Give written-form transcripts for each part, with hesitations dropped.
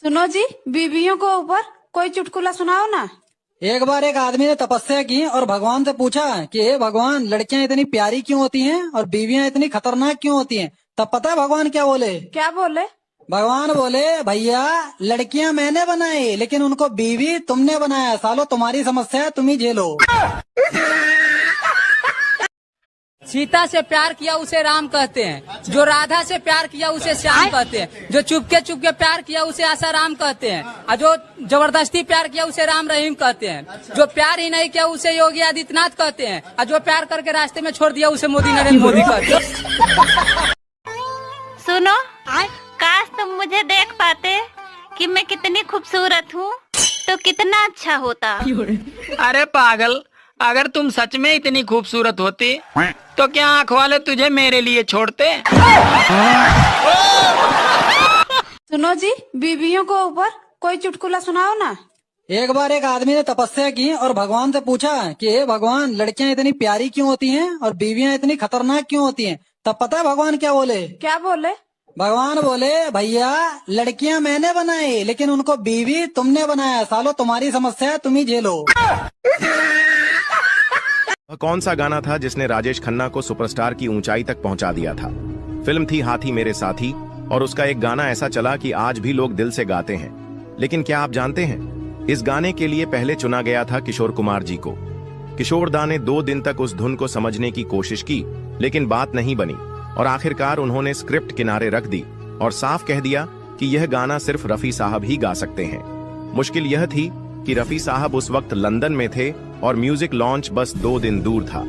सुनो जी, बीवियों को ऊपर कोई चुटकुला सुनाओ ना। एक बार एक आदमी ने तपस्या की और भगवान से पूछा कि हे भगवान, लड़कियां इतनी प्यारी क्यों होती हैं और बीवियां इतनी खतरनाक क्यों होती हैं। तब पता है भगवान क्या बोले? क्या बोले? भगवान बोले, भैया लड़कियां मैंने बनाई लेकिन उनको बीवी तुमने बनाया। सालो तुम्हारी समस्या है, तुम ही झेलो। सीता से प्यार किया उसे राम कहते हैं, जो राधा से प्यार किया उसे श्याम कहते हैं, जो चुपके प्यार किया उसे आसाराम कहते हैं, और जो जबरदस्ती प्यार किया उसे राम रहीम कहते हैं, जो प्यार ही नहीं किया उसे योगी आदित्यनाथ कहते हैं, और जो प्यार करके रास्ते में छोड़ दिया उसे मोदी नरेंद्र मोदी कहते हैं। सुनो, काश तुम मुझे देख पाते कि मैं कितनी खूबसूरत हूँ तो कितना अच्छा होता। अरे पागल, अगर तुम सच में इतनी खूबसूरत होती तो क्या आँख वाले तुझे मेरे लिए छोड़ते? सुनो जी, बीवियों को ऊपर कोई चुटकुला सुनाओ ना। एक बार एक आदमी ने तपस्या की और भगवान से पूछा कि हे भगवान, लड़कियां इतनी प्यारी क्यों होती हैं और बीवियां इतनी खतरनाक क्यों होती हैं। तब पता है भगवान क्या बोले? क्या बोले? भगवान बोले, भैया लड़कियां मैंने बनाई लेकिन उनको बीवी तुमने बनाया। सालो तुम्हारी समस्या है, तुम ही झेलो। कौन सा गाना था जिसने राजेश खन्ना को सुपरस्टार की ऊंचाई तक पहुंचा दिया था? फिल्म थी हाथी मेरे साथी, और उसका एक गाना ऐसा चला कि आज भी लोग दिल से गाते हैं। लेकिन क्या आप जानते हैं, इस गाने के लिए पहले चुना गया था किशोर कुमार जी को। किशोर दा ने 2 दिन तक उस धुन को समझने की कोशिश की, लेकिन बात नहीं बनी, और आखिरकार उन्होंने स्क्रिप्ट किनारे रख दी और साफ कह दिया कि यह गाना सिर्फ रफी साहब ही गा सकते हैं। मुश्किल यह थी कि रफी साहब उस वक्त लंदन में थे और म्यूजिक लॉन्च बस 2 दिन दूर था।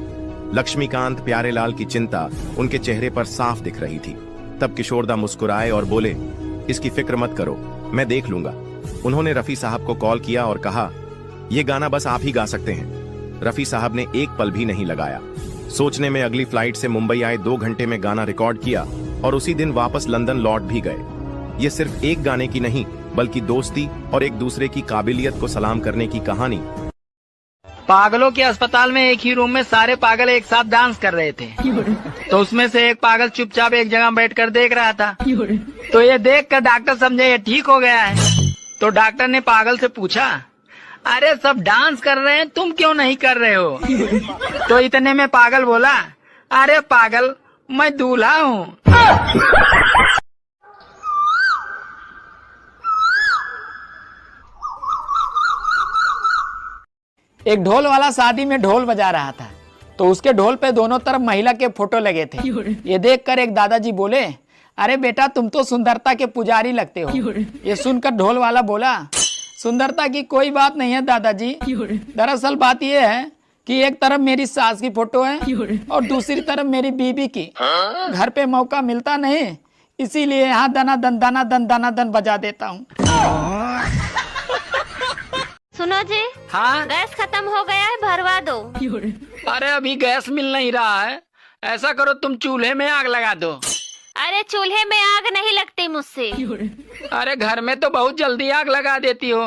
लक्ष्मीकांत प्यारेलाल की चिंता उनके चेहरे पर साफ दिख रही थी। तब किशोरदा मुस्कुराए और बोले, इसकी फिक्र मत करो, मैं देख लूंगा। उन्होंने रफी साहब को कॉल किया और कहा, यह गाना बस आप ही गा सकते हैं। रफी साहब ने एक पल भी नहीं लगाया। सोचने में अगली फ्लाइट से मुंबई आए 2 घंटे में गाना रिकॉर्ड किया और उसी दिन वापस लंदन लौट भी गए। ये सिर्फ एक गाने की नहीं, बल्कि दोस्ती और एक दूसरे की काबिलियत को सलाम करने की कहानी। पागलों के अस्पताल में एक ही रूम में सारे पागल एक साथ डांस कर रहे थे, तो उसमें से एक पागल चुपचाप एक जगह बैठकर देख रहा था। तो ये देखकर डॉक्टर समझे ये ठीक हो गया है। तो डॉक्टर ने पागल से पूछा, अरे सब डांस कर रहे हैं, तुम क्यों नहीं कर रहे हो? तो इतने में पागल बोला, अरे पागल, मैं दूल्हा हूँ। एक ढोल वाला शादी में ढोल बजा रहा था, तो उसके ढोल पे दोनों तरफ महिला के फोटो लगे थे। ये देखकर एक दादाजी बोले, अरे बेटा तुम तो सुंदरता के पुजारी लगते हो। ये सुनकर ढोल वाला बोला, सुंदरता की कोई बात नहीं है दादाजी, दरअसल बात ये है कि एक तरफ मेरी सास की फोटो है और दूसरी तरफ मेरी बीबी की। घर पे मौका मिलता नहीं, इसीलिए यहाँ दना दन बजा देता हूँ। सुनो जी, हाँ, गैस खत्म हो गया है, भरवा दो। अरे अभी गैस मिल नहीं रहा है, ऐसा करो तुम चूल्हे में आग लगा दो। अरे चूल्हे में आग नहीं लगती मुझसे। अरे घर में तो बहुत जल्दी आग लगा देती हो।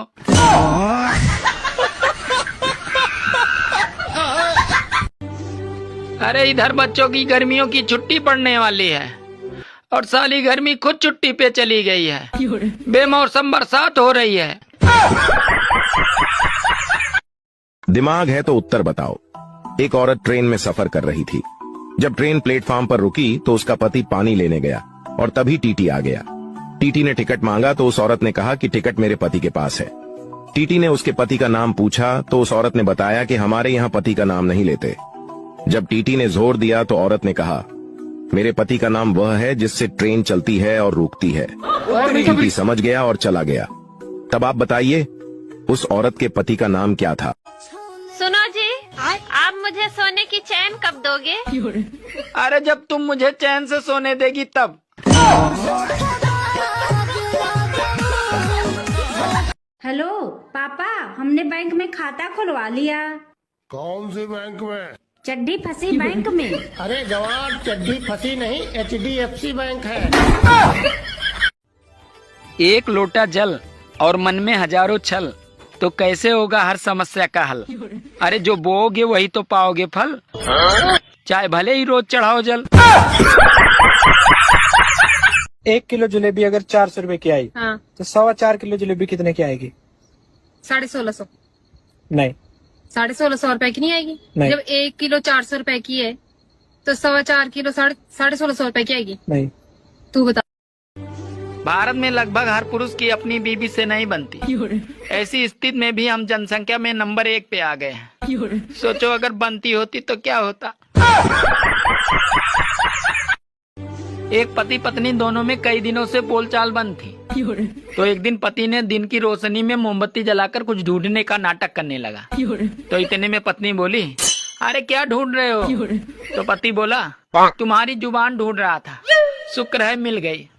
अरे इधर बच्चों की गर्मियों की छुट्टी पड़ने वाली है और साली गर्मी खुद छुट्टी पे चली गई है। बेमौसम बरसात हो रही है। दिमाग है तो उत्तर बताओ। एक औरत ट्रेन में सफर कर रही थी। जब ट्रेन प्लेटफॉर्म पर रुकी तो उसका पति पानी लेने गया और तभी टीटी आ गया। टीटी ने टिकट मांगा तो उस औरत ने कहा कि टिकट मेरे पति के पास है। टीटी ने उसके पति का नाम पूछा तो उस औरत ने बताया कि हमारे यहाँ पति का नाम नहीं लेते। जब टीटी ने जोर दिया तो औरत ने कहा, मेरे पति का नाम वह है जिससे ट्रेन चलती है और रुकती है। टीटी समझ गया और चला गया। तब आप बताइए, उस औरत के पति का नाम क्या था? सुनो जी, आप मुझे सोने की चैन कब दोगे? अरे जब तुम मुझे चैन से सोने देगी तब। हेलो पापा, हमने बैंक में खाता खुलवा लिया। कौन सी बैंक में? चड्डी फंसी बैंक में। अरे जवान, चड्डी फंसी नहीं, HDFC बैंक है। एक लोटा जल और मन में हजारों छल, तो कैसे होगा हर समस्या का हल? अरे जो बोओगे वही तो पाओगे फल, चाहे भले ही रोज चढ़ाओ जल। 1 किलो जलेबी अगर 400 रुपए की आई, हाँ। तो 4.25 किलो जलेबी कितने की आएगी? 1650। नहीं 1650 रुपए की नहीं आएगी? नहीं। जब 1 किलो 400 रुपए की है तो 4.25 किलो 1650 रुपए की आएगी? नहीं। तू बता। भारत में लगभग हर पुरुष की अपनी बीवी से नहीं बनती। ऐसी स्थिति में भी हम जनसंख्या में नंबर 1 पे आ गए हैं। सोचो अगर बनती होती तो क्या होता। एक पति पत्नी दोनों में कई दिनों से बोलचाल बंद थी। तो एक दिन पति ने दिन की रोशनी में मोमबत्ती जलाकर कुछ ढूंढने का नाटक करने लगा। तो इतने में पत्नी बोली, अरे क्या ढूंढ रहे हो? तो पति बोला, तुम्हारी जुबान ढूंढ रहा था, शुक्र है मिल गई।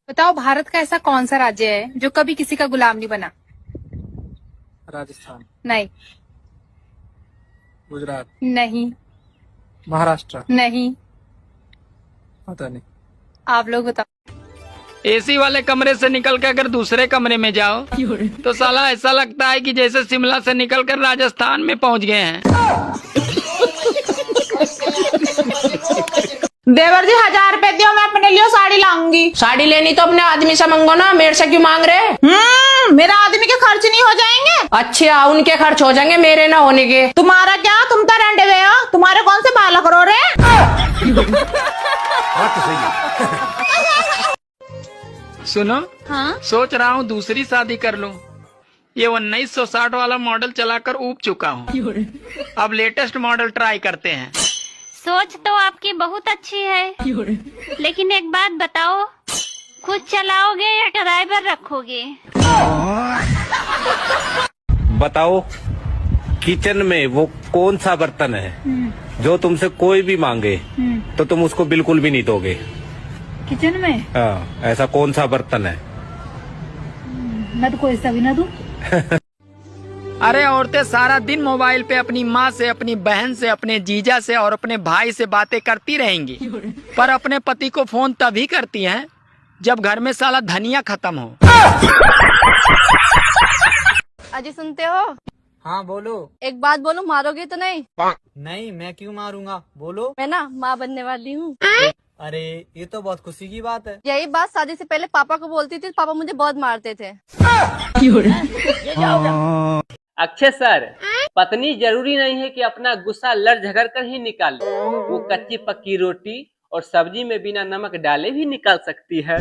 बताओ भारत का ऐसा कौन सा राज्य है जो कभी किसी का गुलाम नहीं बना? राजस्थान, नहीं। गुजरात, नहीं। महाराष्ट्र, नहीं। पता नहीं। आप लोग बताओ। एसी वाले कमरे से निकल कर अगर दूसरे कमरे में जाओ तो साला ऐसा लगता है कि जैसे शिमला से निकलकर राजस्थान में पहुंच गए हैं। देवर जी 1000 रुपए दियो, मैं अपने लिए साड़ी लाऊंगी। साड़ी लेनी तो अपने आदमी से मांगो ना, मेरे से क्यों मांग रहे? मेरा आदमी के खर्च नहीं हो जाएंगे? अच्छा उनके खर्च हो जाएंगे, मेरे ना होने के। तुम्हारा क्या, तुम तो रंडे हुए हो, तुम्हारे कौन से बालक रो रहे? सुनो, हाँ? सोच रहा हूँ दूसरी शादी कर लूँ। ये 1960 वाला मॉडल चलाकर ऊब चुका हूँ। अब लेटेस्ट मॉडल ट्राई करते हैं। सोच तो आपकी बहुत अच्छी है, लेकिन एक बात बताओ, खुद चलाओगे या किराए पर रखोगे? बताओ, किचन में वो कौन सा बर्तन है जो तुमसे कोई भी मांगे तो तुम उसको बिल्कुल भी नहीं दोगे? किचन में? हाँ, ऐसा कौन सा बर्तन है? मैं तो कोई सा भी ना दूं। अरे औरतें सारा दिन मोबाइल पे अपनी माँ से, अपनी बहन से, अपने जीजा से और अपने भाई से बातें करती रहेंगी, पर अपने पति को फोन तभी करती हैं जब घर में साला धनिया खत्म हो। अजी सुनते हो? हाँ बोलो। एक बात बोलूं, मारोगे तो नहीं? नहीं, मैं क्यों मारूंगा, बोलो। मैं ना माँ बनने वाली हूँ। अरे ये तो बहुत खुशी की बात है। यही बात शादी से पहले पापा को बोलती थी, पापा मुझे बहुत मारते थे। अक्षय सर, पत्नी जरूरी नहीं है कि अपना गुस्सा लड़ झगड़ कर ही निकाले, वो कच्ची पक्की रोटी और सब्जी में बिना नमक डाले भी निकाल सकती है।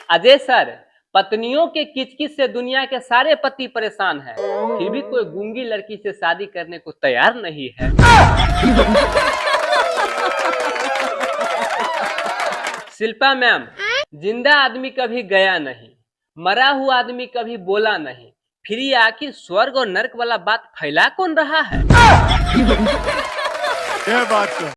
अजय सर, पत्नियों के किचकिच से दुनिया के सारे पति परेशान हैं, फिर भी कोई गूंगी लड़की से शादी करने को तैयार नहीं है। शिल्पा मैम, जिंदा आदमी कभी गया नहीं, मरा हुआ आदमी कभी बोला नहीं, फिर ये आखिर स्वर्ग और नर्क वाला बात फैला कौन रहा है? यह बात तो